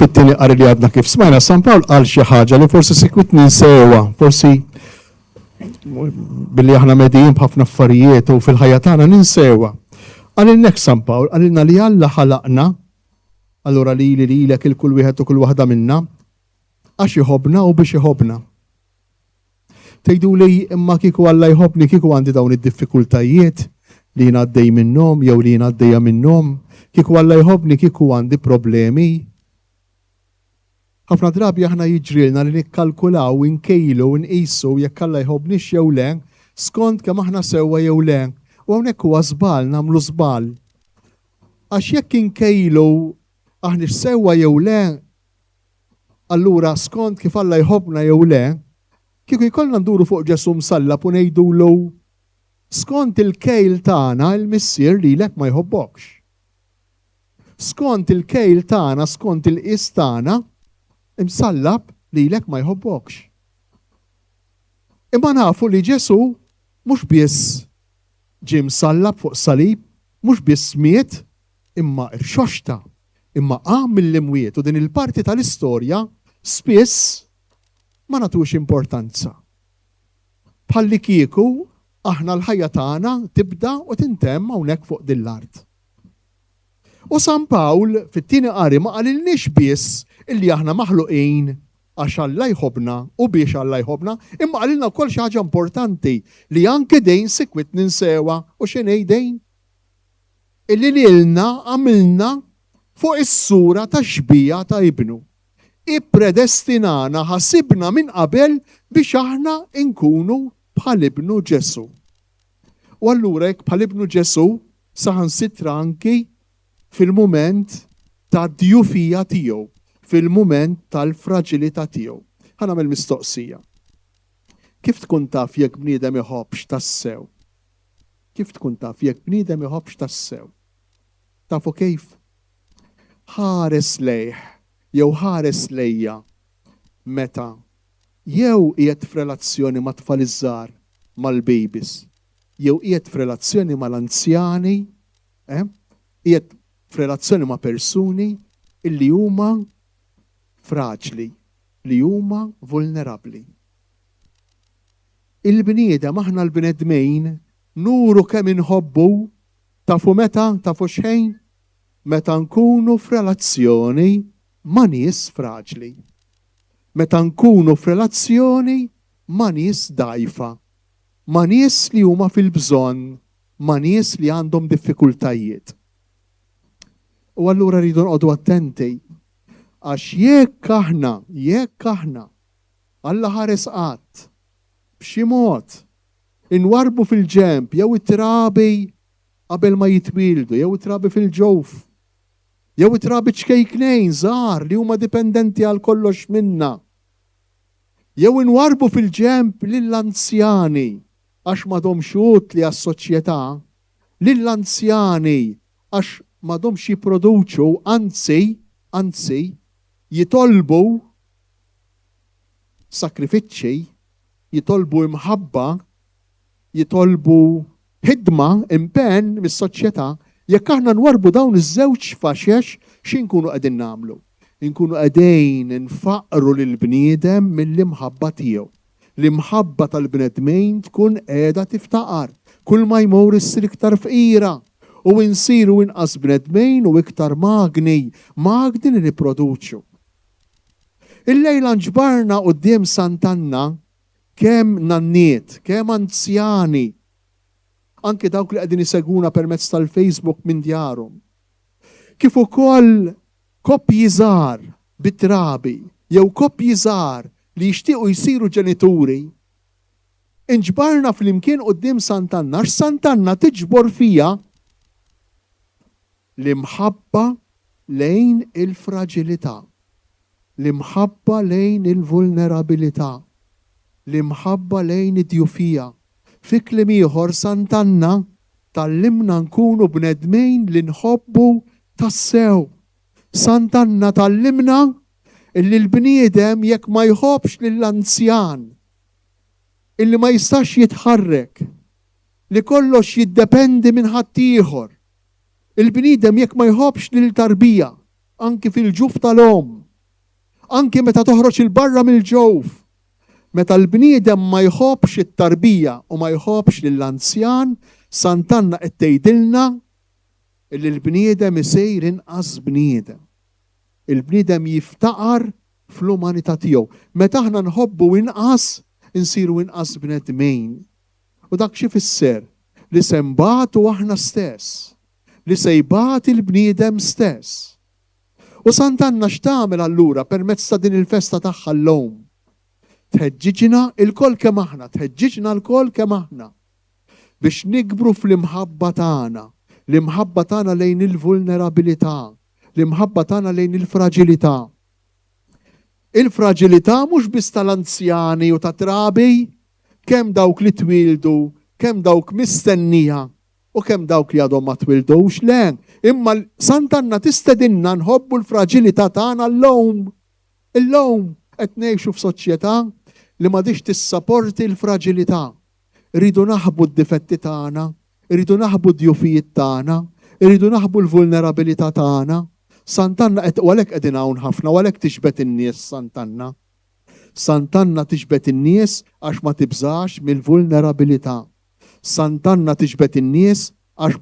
fit-tieni qari li għadna kif smajna San Pawl qal xi ħaġa li forsi sikwit ninsewa, forsi billi aħna medijin b'ħafna affarijiet u fil-ħajja tagħna ninsewa. Għalilnek San Pawl, għalilna li Alla ħalaqna, allura lilek il-kull wieħed u kull waħda minna, għax jħobna u biex jħobna. Tgħidu li imma kieku Alla jħobni kieku għandi dawn id-diffikultajiet li jien għaddej minnhom jew li jien għaddejja minnhom, kieku Alla jħobni kieku għandi problemi. Ħafna drabi aħna jiġrilna li nikkalkulaw, inkejlu, nqisu jekk Alla jħobnix jew le, skont kemm aħna sewwa jew le. U hawnhekk huwa żball, nagħmlu żball. Għax jekk inkejlu aħna sewwa jew le, allura skont kif Alla jħobbna jew le, kieku jkollna nduru fuq Ġesu msallab u ngħidulu skont il-kejl tagħna il-missier lilek ma jħobbokx. Skont il-kejl tagħna, skont il-qis tagħna, imsallab lilek ma jħobbokx. Imma nafu li Ġesu mhux biss ġie msallab fuq salib, mhux biss miet, imma rxoxta, imma qam mill-imwiet u din il-parti tal-istorja spiss ma nagħtux importanza. Bħalli kieku aħna l-ħajja tagħna tibda u tintemm hawnhekk fuq din l-art. U San Pawl fit-tieni qari ma qalilniex biss illi aħna maħluqin għax Alla jħobbna u biex Alla jħobbna, imma qalilna wkoll xi ħaġa importanti li anke dejn sikwit ninsewa u x'inhi dejn. Illi lilna għamilna fuq is-sura tax-xbija ta' ibnu. Ippredestinana ħasibna minn qabel biex aħna nkunu bħal ibnu Ġesu. U allura hekk bħal ibnu Ġesu saħansitra anki fil-mument ta' djufija tiegħu, fil-mument tal-fraġilità tiegħu. Ħanagħmel mistoqsija. Kif tkun taf jekk bniedem iħobbx tassew? Kif tkun taf jekk bniedem iħobbx tassew? Tafu kif? Ħares lejh, jew ħares lejja meta jew qiegħed f'relazzjoni ma' tfal iż-żgħar mal-babies, jew qiegħed f'relazzjoni mal-anzjani, qiegħed f'relazzjoni ma' persuni illi huma fraġli, li huma vulnerabbli. Il-bniedem aħna l-bnedmejn nuru kemm inħobbu tafu meta, tafu xejn, meta nkunu f'relazzjoni ma' nies fraġli. Meta nkunu f'relazzjoni ma' nies dgħajfa, ma' nies li huma fil-bżonn, ma' nies li għandhom diffikultajiet. U allura rridu nqogħdu attenti għax jekk aħna Alla ħares qatt b'xi mod inwarbu fil-ġenb jew it-trabi qabel ma jitwildu, jew it-trabi fil-ġewf, jew it-trabi ċkejknejn żgħar li huma dipendenti għal kollox minna. Jew inwarbu fil-ġenb lill-anzjani għax m'għadhomx utli għas-soċjetà, lill-anzjani għax m'għadhomx jipproduċu, anzi jitolbu sakrifiċċji, jitolbu imħabba, jitolbu ħidma, impenn mis-soċjetà. Jekk aħna nwarbu dawn iż-żewġ faxex, x'inkunu qegħdin nagħmlu? Inkunu qegħdin nfaqru lill-bniedem mill-imħabba tiegħu. L-imħabba tal-bnedmejn tkun qiegħda tiftaqar. Kull ma jmur issir iktar fqira u insiru inqas bnedmejn u iktar magni li nipproduċu. Il-lejla nġbarna quddiem Sant'Anna kemm nanniet, kemm anzjani, anke dawk li qegħdin iseguna permezz tal-Facebook minn djarhom. Kif ukoll koppji żgħar bit-trabi jew koppji żgħar li jixtiequ jsiru ġenituri. Inġbarna flimkien quddiem Sant'Anna, għax Sant'Anna tiġbor fija l-imħabba lejn il-fraġilità, l-imħabba lejn il-vulnerabilità, l-imħabba lejn id-djufija. Fi kliem ieħor Sant'Anna tallimna nkunu bnedmejn li nħobbu tassew. Sant'Anna tallimna illi l-bniedem jekk ma jħobbx lill-anzjan, illi ma jistax jitħarrek, li kollox jiddependi minn ħadd ieħor. Il-bniedem jekk ma jħobbx lill-tarbija, anki fil-ġuf tal-om, anki meta toħroġ il-barra mill-ġewf. Meta l-bniedem ma jħobbx it-tarbija u ma jħobbx lill-anzjan, Sant'Anna qed tgħidilna li l-bniedem isir inqas bniedem. Il-bniedem jiftaqar fl-umanità tiegħu. Meta aħna nħobbu inqas, insiru inqas bnedmin. U dak xi fisser li se nbagħtu aħna stess, li se jbagħt il-bniedem stess. U Sant'Anna x'tagħmel allura permezz ta' din il-festa tagħha l-lum? Tħeġġiġna il-kol kemm aħna, tħeġġiġna l-kol kemm aħna biex nikbru fl-imħabba tagħna, l-imħabba tagħna lejn il-vulnerabilità, l-imħabba tagħna lejn il-fraġilità. Il-fraġilità mhux biss tal-anzjani u ta' trabi, kemm dawk li twildu, kemm dawk mistennija u kemm dawk li għadhom ma twildux, le, imma Sant'Anna tistedinna nħobbu l-fraġilità tagħna l-lum. Illum qed ngħixu f'soċjetà li m'għadix tissapporti l-fraġilità. Rridu naħbu d-difetti tagħna, rridu naħbu d-djufijiet tagħna, rridu naħbu l-vulnerabilità tagħna. Sant'Anna qed għalhekk qegħdin hawn ħafna, għalhekk tixbet in-nies Sant'Anna. Sant'Anna tixbet in-nies għax ma tibżax mill-vulnerabilità. Sant'Anna tixbet in-nies għax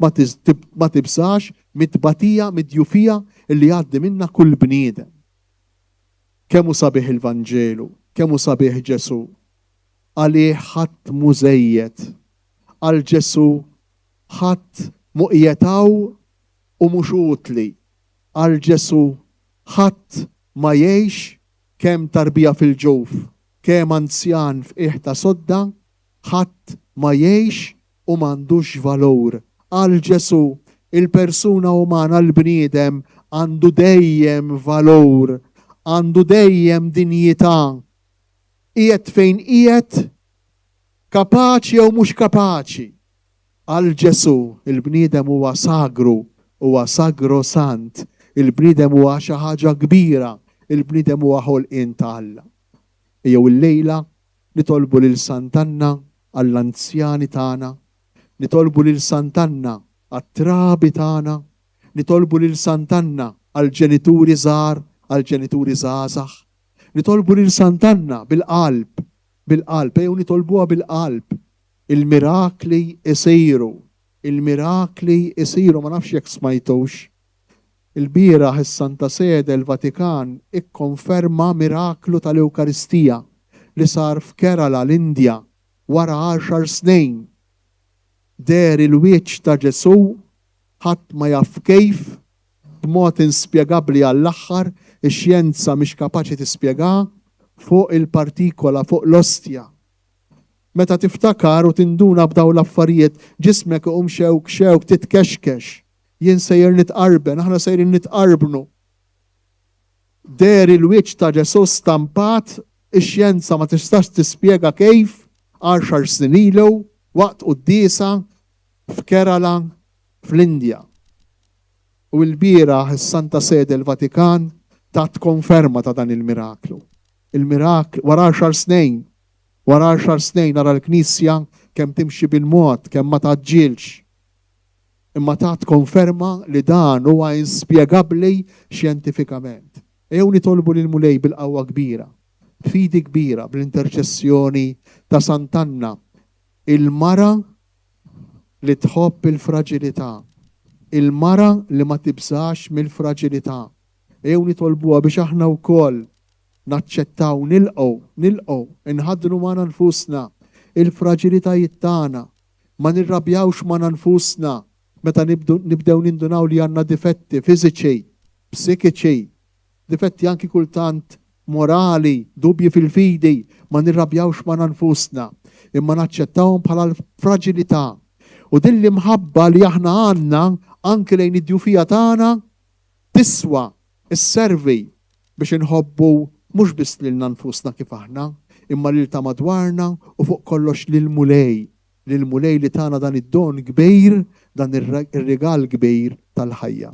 ma tibżax mit-tbatija, mid-djufija li jgħaddi minna kull bniedem. Kemm hu sabiħ il-Vanġelu, kemm hu sabiħ Ġesu. Għalih ħadd mhu żejjed, għal Ġesu ħadd muqjetaw u mhux utli. Għal Ġesu ħadd ma jgħix kemm tarbija fil-ġewf, kemm anzjan f'qiegħ ta' sodda, ħadd ma jgħix u m'għandux valur. Għal Ġesu il-persuna umana l-bniedem għandu dejjem valur, għandu dejjem dinjità. Qiegħed fejn qiegħed, kapaċi jew mhux kapaċi. Għal Ġesu il-bniedem huwa sagru, huwa sagro sant. Il-bniedem huwa xi ħaġa kbira, il-bniedem huwa ħolqien ta' Alla. Jew illejla nitolbu lil Sant'Anna għall-anzjani tagħna, nitolbu lil Sant'Anna għat-trabi tagħna, nitolbu lil Sant'Anna għall-ġenituri żgħar, għall-ġenituri żgħażagħ, nitolbu lil Sant'Anna bil-qalb, jew nitolbuha bil-qalb. Il-mirakli isiru, ma nafx jekk smajtux. Il-bieraħ is-Santa Sede l-Vatikan ikkonferma miraklu tal-Ewkaristija li sar f'Kerala l-Indja wara 10 snin. Der il-wieċ ta' Ġesu ħadd ma jaf kejf b'mod inspjegabbli għall-aħħar, ix-xjenza mhix kapaċi tispjegah fuq il-partikola fuq l-ostja. Meta tiftakar u tinduna b'daw l-affarijiet, ġismek iqum xewk titkexkex. Jien sejjer nitqarben, aħna sejrin nitqarbnu. Der il-wiċċ ta' Ġesu stampat, ix-xjenza ma tistax tispjega kejf 10 snin ilu waqt qudiesa f'Kerala fl-Indja. U l-bieraħ is-Santa Sede l-Vatikan tat konferma ta' dan il-miraklu. Il-miraklu wara 10 snin, nara l-Knisja kemm timxi bil-mod, kemm ma taġġilx. Imma tat konferma li dan huwa inspjegabbli xjentifikament. Ejjew nitolbu lil Mulej bil-qawwa kbira, fidi kbira bl-interċessjoni ta' Sant'Anna, il-mara li tħobb il-fraġilità, il-mara li ma tibżax mill-fraġilità. Ejjew nitolbuha biex aħna wkoll naċċettaw, nilqgħu, inħaddru ma' nfusna il-fraġilitajiet tagħna, ma nirrabjawx ma' nfusna meta nibdew nindunaw li għandna difetti fiżiċi, psikiċi, difetti anki kultant morali, dubji fil-fidi, ma nirrabjawx ma' nfusna, imma naċċettawhom bħala l-fraġilità. U din l-imħabba li aħna għandna anke lejn id-djufija tagħna tiswa isservi biex inħobbu mhux biss lilna nfusna kif aħna, imma lil ta' madwarna u fuq kollox lil Mulej li tagħna dan id-don kbir, dan ir-rigal kbir tal-ħajja.